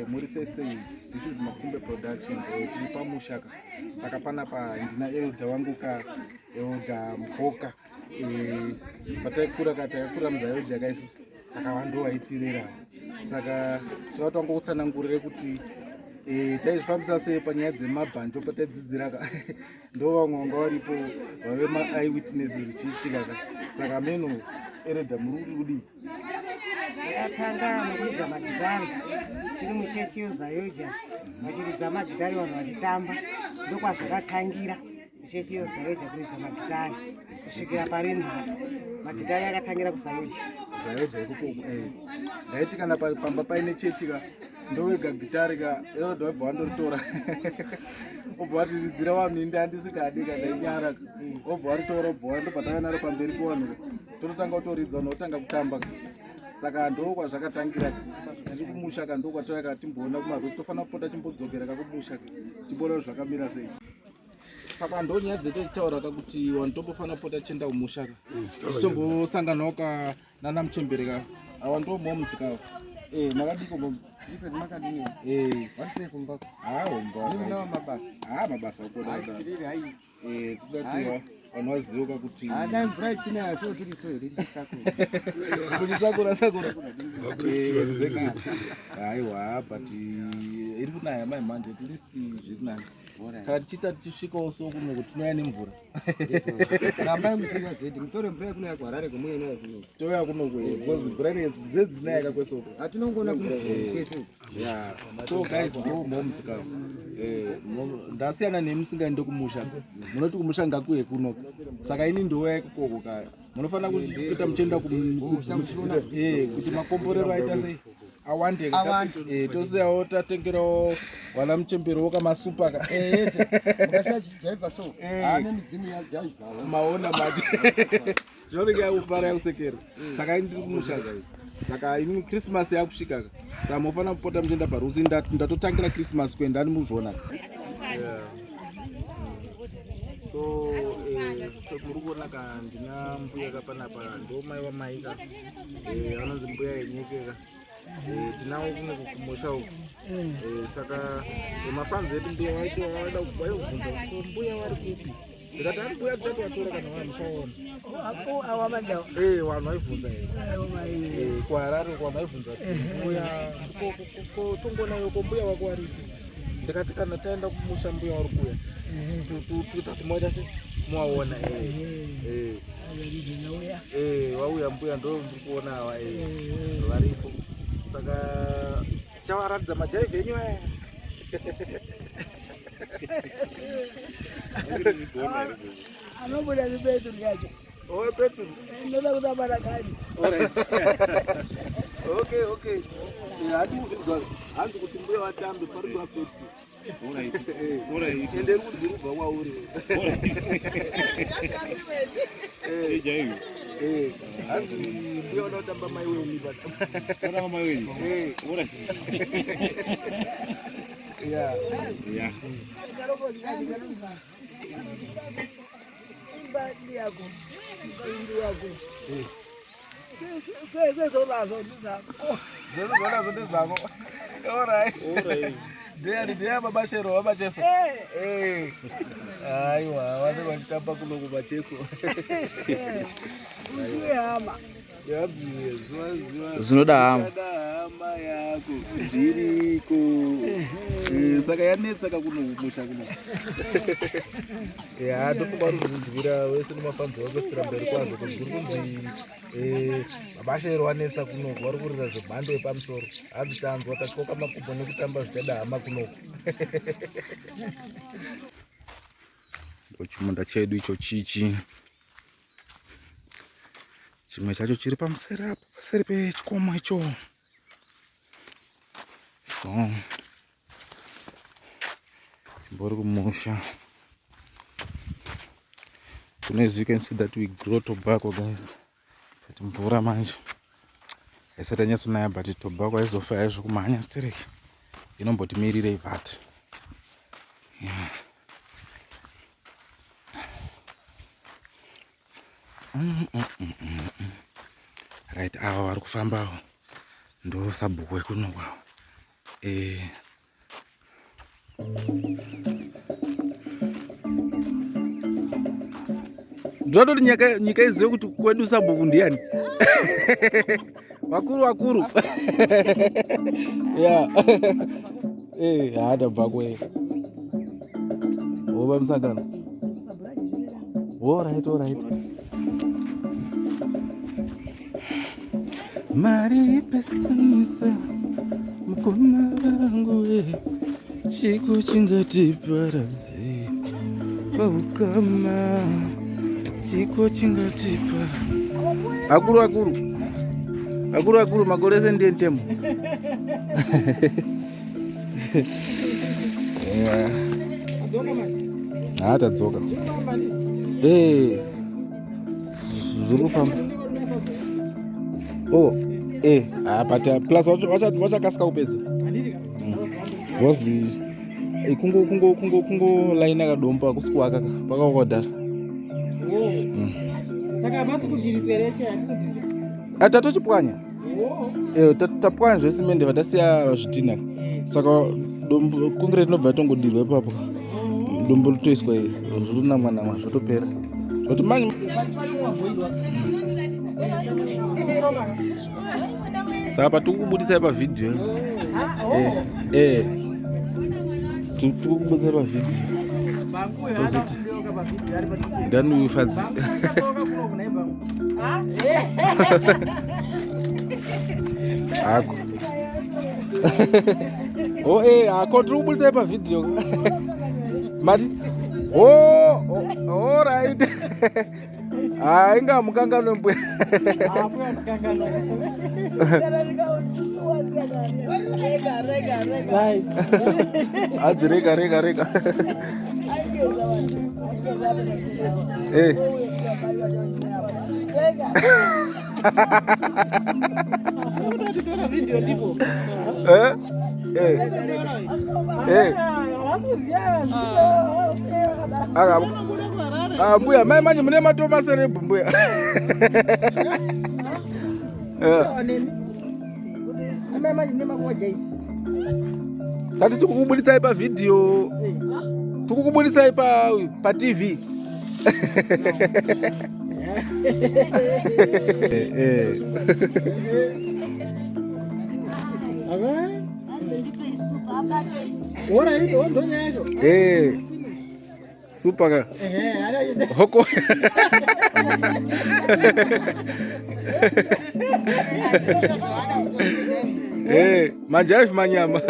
Murisese, this is Makumbe Productions. Tilipa Mushaka. Sakapana pa ndina elda wangu ka elda mkoka. Patakura katakura mzayoja guys. Saka wandu waitirira. Saka tinotongo kusanangurire kuti taifambisa sei panyaya dzemabhanjo patadzidzira ndo vamwe vanga varipo vave ma-eyewitnesses zvichiitika. Saka meno eredha muri kudi yakatanga nokuridza magidhari tiri musheshiyo zayoja vachiridza magidhari vanhu vachitamba ndokwazvakatangira musheshiyo zayoja kuridza magidhari kusvikira pari nhasi magidhari yakatangira kuzayoja ikoko ndaiti kana pamba paine chechika ndowega gitari ka erodha wabva wandoritora obva watiridzira vanhu inde handisikadi kana inyara obva waritora obva wandobva takanaro pamberi pevanhu tototanga kutoridza vanhu votanga kutamba. Saka ndokwa zvakatangira tiri kumushaka ndokwatavaka timboona kumarwesi tofanira kupota timbodzokera kakumusha timboona zvakamira sei. Saka ndonyaya dzetitaura kuti vanhu tombofanira kupota tichienda kumushaka tichimbosanganawo nana muchembereka ava ndomwa muzika makadiko momzi makadini varisei kumba mabasa ukodatiriri kudati vanhu vazivoka kuti dai mvura ichinaya so tiri so here tichisakura aiwa but iri kunaya maimhanje at least zviri nani kana tichiita tichisvikawo so kuno kuti tinoya nemvura rambai muchiita zvedi mutore mvura yekunaya kuharare kwemuye nayo kuno toya kuno because mvura dzedzinaya kakwesoko hatinongona kwese so guys ndo momsika ndasiyana nemusingaende kumusha munoti kumusha ngakuye kuno saka ini ndoya ikoko kaya munofanira kuita muchienda kuti makomborero aita sei awande tosiyawo tatengerawo wana muchembero wokamasupa ka mukasachijaiva so ane midzimu yajaivha maona mati zvaunenge yakufara yakusekera saka ini ndiri kumusha guys saka ini Christmas yakusvika saka munofanira kupota muchienda parusi ndatotangira Christmas kuenda nimuzvona so muri kuona ka ndina mbuya kapanapa ndo mai wamaika vanonzi mbuya yenyekeka tinawo kuno kumusha uku saka mafanzi edu ndiwo vaida vaibvunza mbuya vari kupi ndikati ari mbuya tichatovatora kana vamusaona vanhu vaibvunza kuharare vanhu vaibvunza mbuya tongonayo ko mbuya wako varipi ndikati kana taenda kumusha mbuya vari kuya tutati moita se muwaona wauya mbuya ndo ndiri kuona ava varipo saka tichavaratidza majaivhi enyu aya anobuda nepeturu yacho peturu ndoda kutambana kani okay hanzi kuti mbuya vatambe pari kuva peturu ende rudzi rubva kwauri hanzi mbuya vada kutamba mai wenyu sezonazo ndizako ndeya babashero wabacheso aiwa vane vanitamba kuno kumacheso hama zvinoda hama yako zviriko saka yanetsa kakuno kumusha kuno ndofunga uri kuzvinzwira wese nemafanzi wakwesitira mberi kwazvo kuti zviri kunzi mabashero anetsa kuno vari kurira zvemhando yepamusoro hanzi tanzwa tatyoka makubho nekutamba zvichada hama kunoko ndochimunda chedu icho chichi chimwe chacho chiri pamuseri apo paseri pechikomo icho so timbori kumusha as you can see that we grow tobacco guys kuti mvura manje Haisati yanyatsonaya but tobacco haizofa yaizvo kumhanya stereki inombotimirire ivhati. Right, ava vari kufambawo ndo sabhuku ekunongwawo. Ndinototi nyika izive kuti kwedu sabhuku ndiani. Vakuru haadabva kweka ova musangano. Alright. Mari pesaniso mukoma wangu chiko chingatiparadze paukama chiko chingatipara. Akuru makore sende ntemo. Tadzoka. Zvirikufamba. But plus vachakasika kupedza. Wazi kungo line akadomba kusikuaka pakakwadhara. Saka basi kudiriswereche tatochipwanya. Tapwanya zvesimende vatasiya zvidhina. Saka dombo concrete nobva yatongodirwa ipapo. Dombo ritoiswa zvinonamwa zvotopera. Zvoti mani saka tikukubudisai pavhidhiyo. Tikukubudisai pavhidhiyo. Sazoti ndani ufadzi. Ako. Ako tikukubudisai pavhidhiyo. Mati? Alright. Inga mukangano mbwe. Adzi rega. Mbuya mai manje mune matoma serebu mbuya. Tati tikukubudisai pavhidhiyo. Tikukubudisai pa TV. Super ka. Hoko. Majaifu manyama.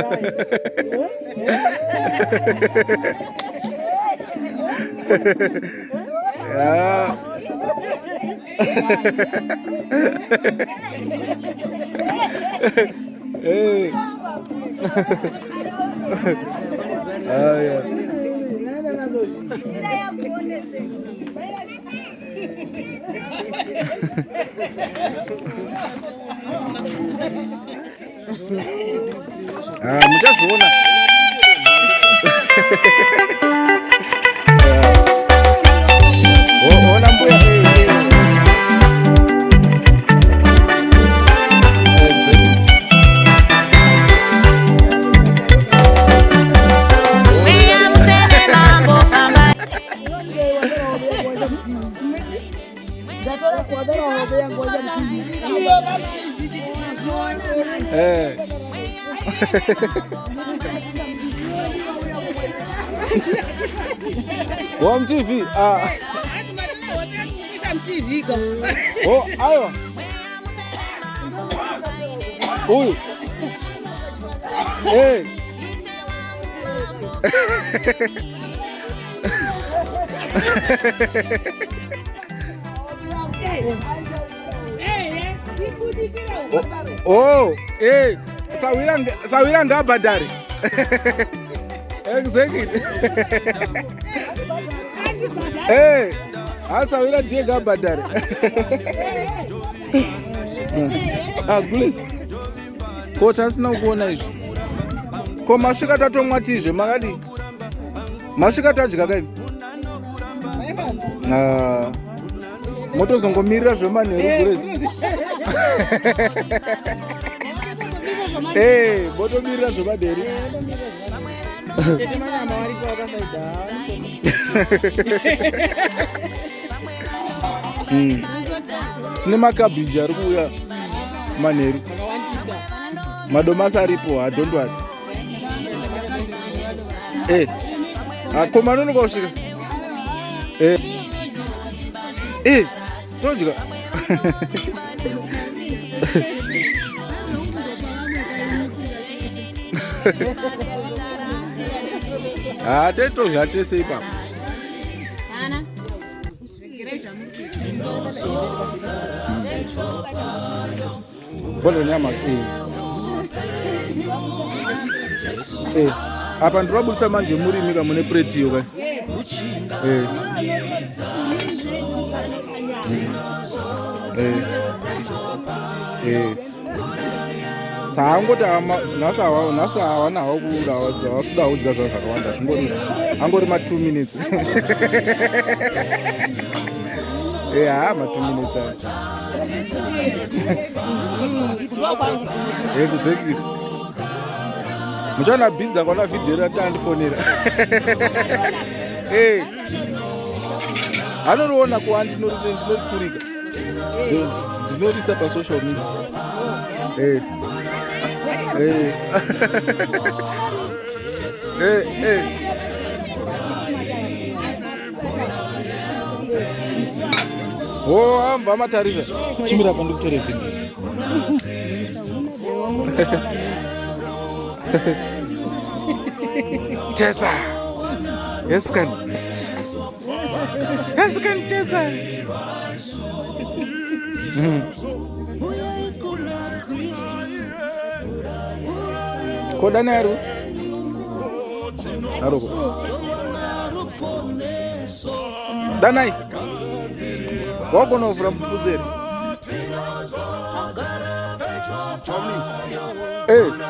Muchazviona. Ona mbuya. Wam TV. Ayo. Sawira ngabhadhari. Exactly. Asawira ndiye ngabhadhari. Gulesi. Kota asina kuona izvi. Ko masvika tatomwa tizve makadi. Masvika tadya kai. Motozongomirira zvemanheru Gulesi. Motomirira zvemadheru. Tine makabhiji ari kuuya manheru. Madomasi aripo hadondwari. Ko manonoka kusvika. Todya. Taitodya tese ipapo. Bodo nyama. Apa ndinobudisa manje murimi kamune plate iyo kai. Saangoti nhasi hawana hawo wasuda kudya zvanhu zvakawanda angori ma 2 minutes. Ma 2 minutes. Exactly. Muchana bhinza kwana video ratandifonera. Anoriona kuwa ndinoriturika. Ndinorisa pa social media. Amba matarisa. Chimira pandikutere video. Tessa. Yes can Tessa. Kodanaru. Aroko. Danai. Wakono from Puzeri.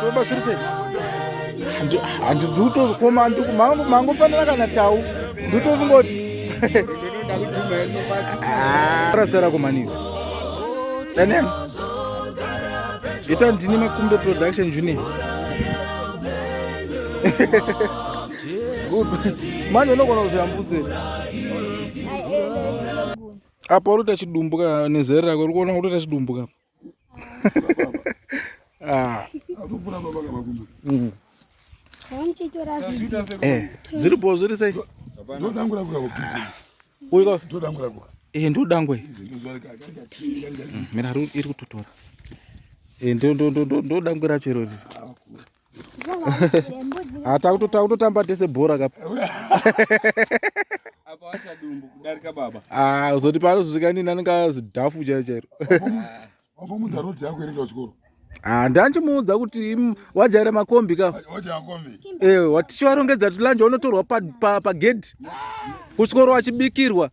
Toba sirse. Andi duto koma andu mangu fanana kana tau. Duto ngoti. Rastara komani. Danem. Ita ndini makumbe production junior. Good. Manje unogona kuzvambudze. Apa uri tachidumbuka nezera rako uri kuona kuti tachidumbuka. Dziripo zviri sei? Uiko? Ndodangwe. Miraru iri kutotora. Ndodangwe racho irori. Takutotamba tese bhora kapa. Apa achadumbu kudarika baba. Uzoti panozozvikani nanonga zidhafu chairo. Wapomudza roti yako iri kuchikoro. Ndanchimuudza kuti wajaira makombi ka. Watichivarongedza tulanje unotorwa pagedhi. Kuchikoro wachibikirwa.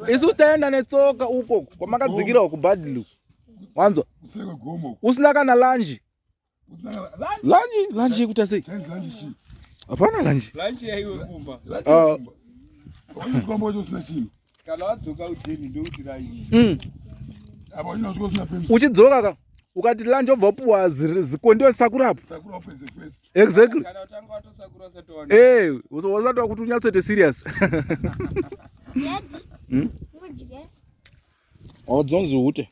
Isu taenda netsoka uko kwamakadzikira kubhadhilu. Wanzo? Usina kana lanji. Lanji kuta sei? Hapana lanji. Lanji yaiwe kumba. Kwamba usina chini. Kana wadzoka uteni ndokuti lanji. Apa unochiko usina pembe. Uchidzoka ka ukati lanji obvapuwa zikondiwa sakurapo. Sakurapo is the first. Exactly. Kana utanga watosakura satona. Usatwa kuti unyatsoite serious. Dzonzi ute.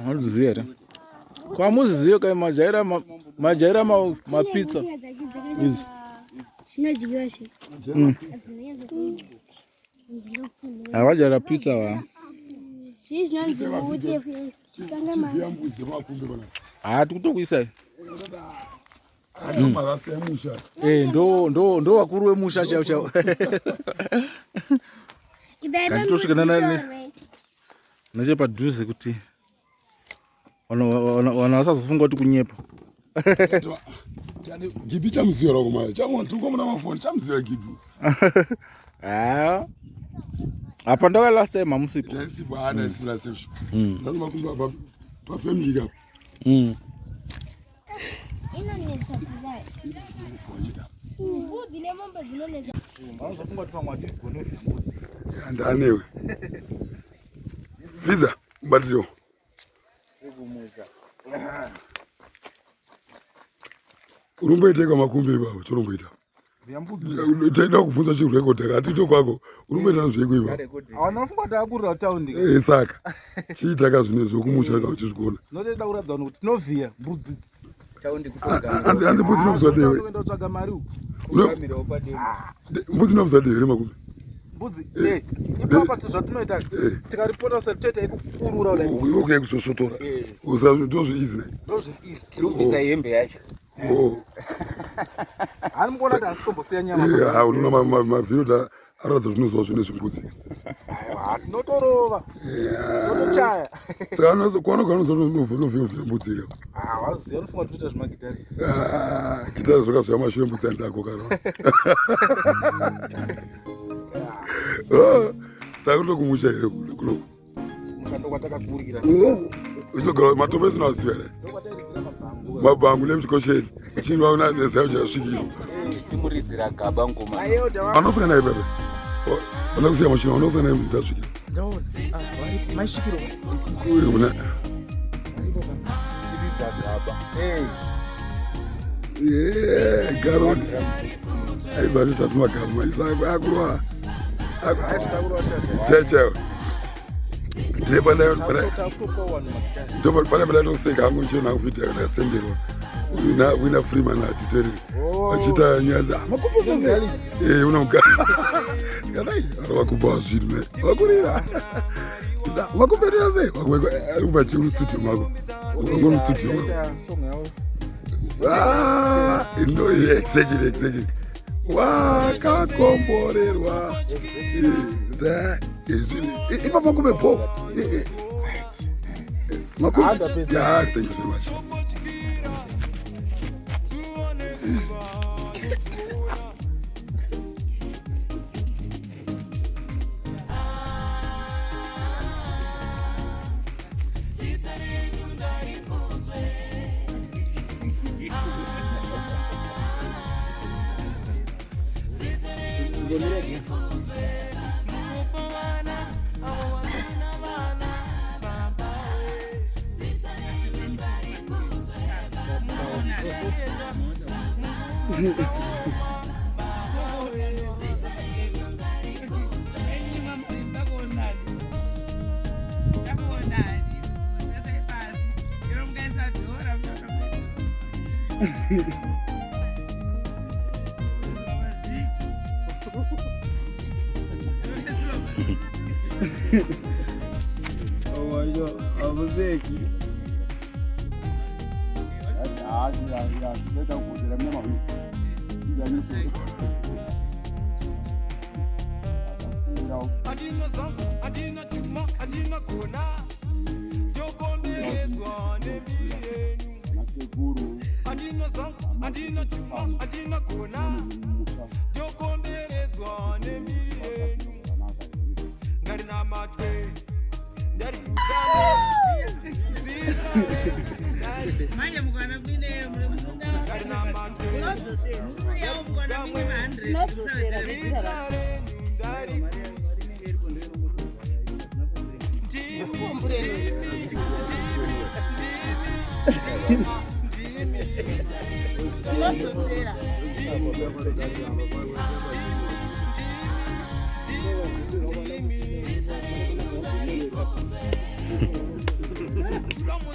Wanoziziva here. Kwamuziziva kai majaira mapizza. Wajaira pizza wa. Tikutokuisai. Ndo wakuru wemusha chao. Kanditosvika nechepadhuze kuti wana vasazofunga kuti kunyepa. Gibi chamuziva rako maya. Chamuwa tungo muna mafoni chamuziva gibi. Apa ndoka last time amusipo. Ndaisipo hana isipla session. Lazima makumbi pa family kapo. Inonetsa kudai. Wachita. Mbudzi nemombe dzinonetsa. Mazofunga kuti pamwe atigone zvimbuzi. Ndanewe. Visa mbatiro. Urumboiteka makumbi baba, choromboita. Taida kubvunza chirekodhi atito kwako. Urumboita zveko iba. Awanofunga takurira town. Saka. Chiitaka zvine zvokumusha ka uchizvikona. Zvinotoda kuratidza kuti tinovhiya mbudzi. Anzi mbudzi nokusadewe. Unoenda kutsvaga mari uko. Mbudzi nokusadewe ere makumbi. Mbudzi ipapa zvatinoita tikaripota usatete ikukurura kudai. Uke kusosotora. Ndozvo easy nayi. Ndozvo easy. Tirubvisa hembe yacho. Hari mukuona kuti hasitombosiya nyama. Unoona mavhiro aratidza kuti unozwa zvine zvimbudzi. Tinotorova. Totochaya. Saka kwaanogara unovhiya mbudzi ire. Waziva unofunga kuti toita zvemagitari. Gitari zvakazviya mashure mbudzi hanzi ako kana. Saka kunokumusha ere kunoku. Mukando kwatakakurira. Uchogara matope esina waziva ere. Mabhangu nemchikosheni. Chinwa nezayo chasvikiro. Timuridzira gaba ngoma. Anofika naye pepe. Wanakusiya mashina wanofika naye mtasvikiro. Maishikiro. Uri kuna. Garoni. Aizalisa tumagama. Akurwa. Cheche. Tine pane noseka hangu nchona kuvita nasengerwa. Wina Freeman atitereri. Achita nyanza. Unoka. Kadai wakuba zviri me. Wakurira. Wakuperera sei? Wakuba chiru studio mako. Ngono studio mako. No exactly. Wakakomborerwa. Ipa makume po. Makume. Yeah, thanks very much.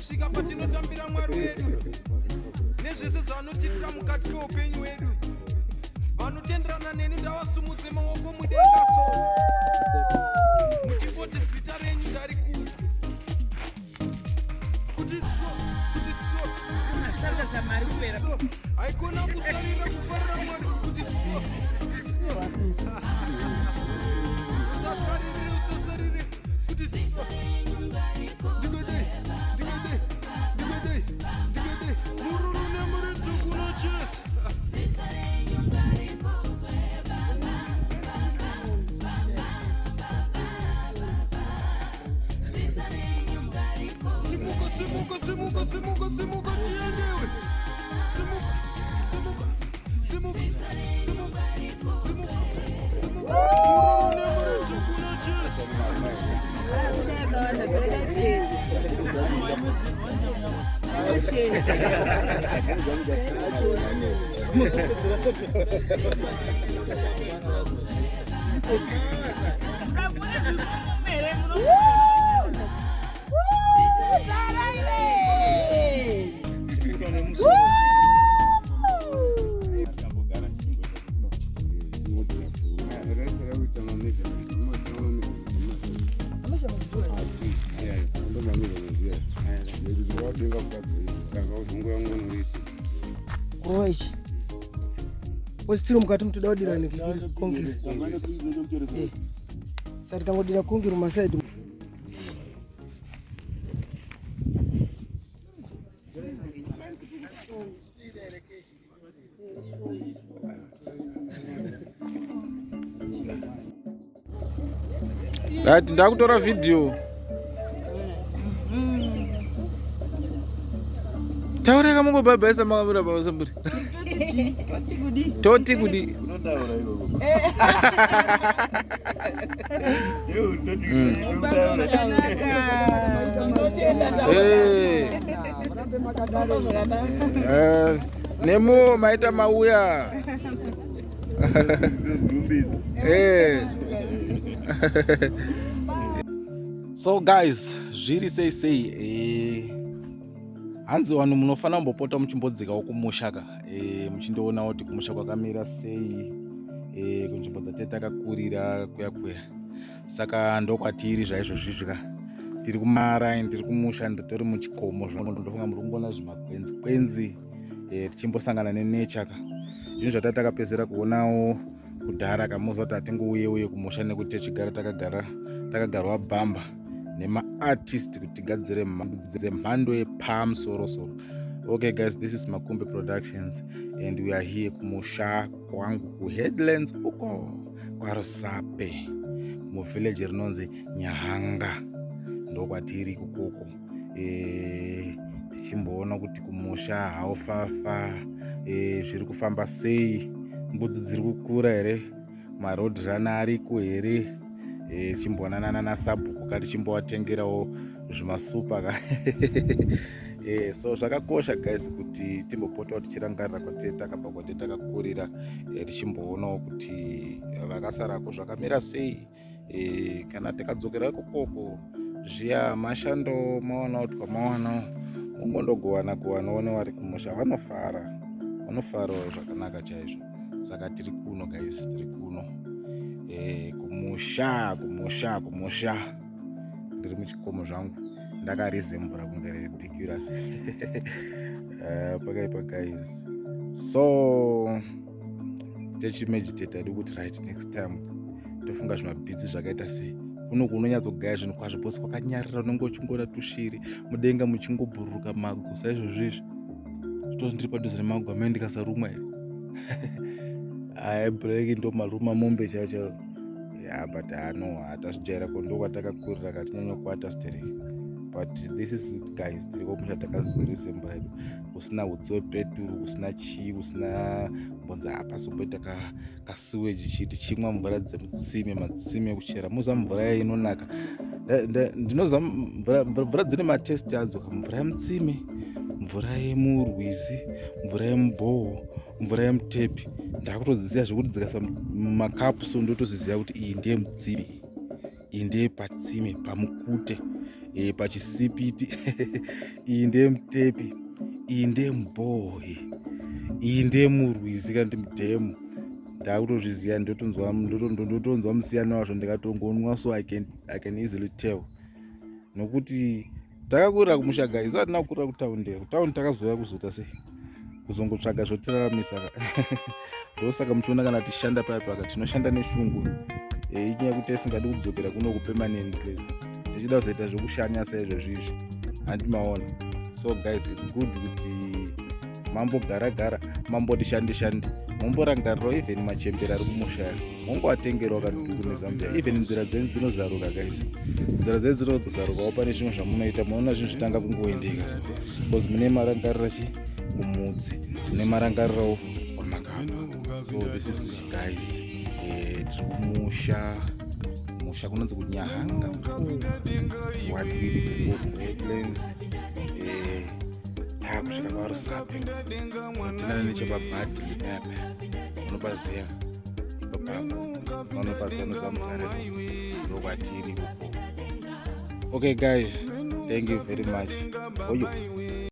Kusvika patinotambira Mwari wedu nezvese zvanotitira mukati meupenyu wedu. Vanotenderana neni ndavasumudze maoko mudenga so muchingoti zita renyu ndarikudzwa. Kuti so haikona kusarira kufarira Mwari. Kuti so usasarire kuti so digodei mururu nemuridzi kuno chese. simuka simuka simuka simuka tiendewe simuka simuka simuka simuka simuka simuka urone mrenzo kuna Yesu Kuroichi. Positiro mukati mutododira nekongiri. Sati kangodira kongiri mumasaidi. Right, ndakutora video. Taureka mungu babesa makamura bawasamburi. Toti kudi. Nemo maita mauya. So guys, zviri sei hanzi vanhu munofanira kumbopota muchimbodzikawo kumushaka muchindoona kuti kumusha kwakamira sei kunzvimbo dzatete takakurira kuya. Saka ndokwatiri zvaizvo zvizvika tiri kumaraini tiri kumusha tori muchikomo zvangu ndofunga muri kungoona zvimakwenzi tichimbosangana nenature ka zvinhu zvatati takapedzera kuonawo kudhara kamuza kuti hatingouye kumusha nekuti tichigara takagarwa bhamba nemaartist kuti tigadzire mhando yepamusoro. Okay guys, this is Makumbe Productions and we are here kumusha kwangu kuheadlands uko kwaRusape muvillage rinonzi Nyahanga ndokwatiri kukoko tichimboona kuti kumusha haufafa zviri kufamba sei, mbudzi dziri kukura here, maroad runner ariko here, chimboonana nasabhuku kati chimboatengerawo zvimasupa ka so zvakakosha guys kuti timbopota tichirangarira kwatete takabva kwatete takakurira tichimboonawo kuti vakasarako zvakamira sei kana tikadzokera kokoko zviya mashando maona kuti kwamaona ungondogowana vari kumusha vanofarawo zvakanaka chaizvo. Saka tiri kuno guys, tiri kuno kumusha ndiri muchikomo zvangu ndakarizembura kunge ridiculous pakaipa guys. So techimeditate adi kuti right next time tofunga zvimabhitsi zvakaita sei kuno kunonyatsogaya zvinhu kwazvo pose kwakanyarira unenge uchingoona tushiri mudenga muchingobhururuka mago saizvozvizvi zvitoti ndiri padhuze nemago amene ndikasarumwa here break ndo maruma mombe chaicho but hatazvijaira kondo kwatakakurira katinyanya kuata stereki. But this is it guys, tiri komusha takazorisembura edu kusina utsi wepeturu, kusina chii, kusina mbonza apa somboita kasiweji chiti chimwa mvura dzemutsime, matsime ekuchera muza mvura inonaka. Ndinoza mvura dzine matesti adzo, mvura yemutsime, mvura yemurwizi, mvura yemubhoho, mvura yemutepi ndakutodziziva zvekuti dzikasa makapu so ndotoziziva kuti iyi ndiye mutsime, iyi ndiye patsime pamukute, pachisipiti iyi ndiye mutepi, iyi ndiye mubhoho, iyi ndiye murwizi kandi mudhemu. Ndakutozviziva ndotonzwa musiyano wazvo ndikatongonwa, so I can easily tell. Nokuti takakurira kumusha guys, hatina kukurira kutaundi. Kutaundi takazoya kuzota sei kuzongotsvaga zvotiraramisa ndosaka muchiona kana tishanda paya tinoshanda neshungu inyaya kuti isingadi kudzokera kuno kupermanently tichida kuzoita zvokushanya saizvozvizvi handimaona. So guys, it's good kuti mambogara mamboti shande mumborangarirawo even machembera ari kumusha mongoatengerawo kaduku nezambia. Even nzira dzenyu dzinozaruka guys, nzira dzenyu dzinozarukawo pane zvimwe zvamunoita munoona zvinhu zvitanga kungoendeka so because mune marangarira kumudzi, mune marangarirawo kwamakabva. So this is guys, tiri kumusha kunonzi kunyahanga watiri wetlands takusvika kwarusape tinana nechepabhadhi ipapa unopaziva ipapapa unopaziva nozamutare ndokwatiri uko. Okay guys, thank you very much.